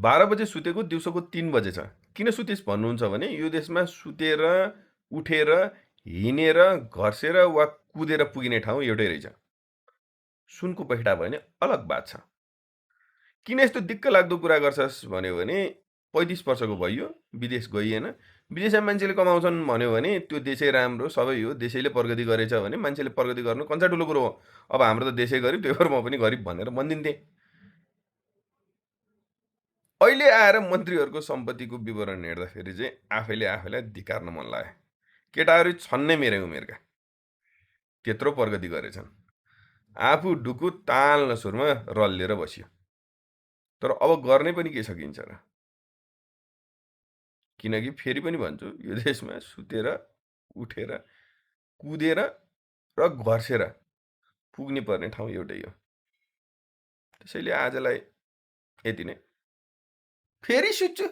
12 बजे सुतेको दिउँसोको 3 बजे छ। किन सुतिस् भन्नुहुन्छ भने यो देशमा सुतेर, उठेर, हिँडेर, घर्सेर वा कुदेर पुगिने ठाउँ एउटै रहेछ। सुनको पखेटा भयो भने अलग बात छ। किन यस्तो दिक्क लाग्दो कुरा गर्छस् भन्यो भने 35 वर्षको भइयो, विदेश गइएन। विदेशमा मान्छेले कमाउँछन् भन्यो भने त्यो देशै राम्रो, सबै हो, देशैले प्रगति गरेछ भने मान्छेले प्रगति गर्नु कन्चा ठुलो कुरो हो। अब हाम्रो त देशै गरिब, त्यही भएर म पनि गरिब भनेर भनिदिन्थेँ। अहिले आएर मन्त्रीहरूको सम्पत्तिको विवरण हेर्दाखेरि चाहिँ आफैलाई धिक्कार्न मन लाग्यो। केटाहरू छन् नै मेरै उमेरका, त्यत्रो प्रगति गरेछन्। आफू ढुकु ताल सुरमा रल्लिएर बसियो। तर अब गर्ने पनि के सकिन्छ र? किनकि फेरि पनि भन्छु यो देशमा सुतेर, उठेर, कुदेर र घर्सेर पुग्नु पर्ने ठाउँ एउटै हो। त्यसैले आजलाई यति नै। फेरि सुत्छु।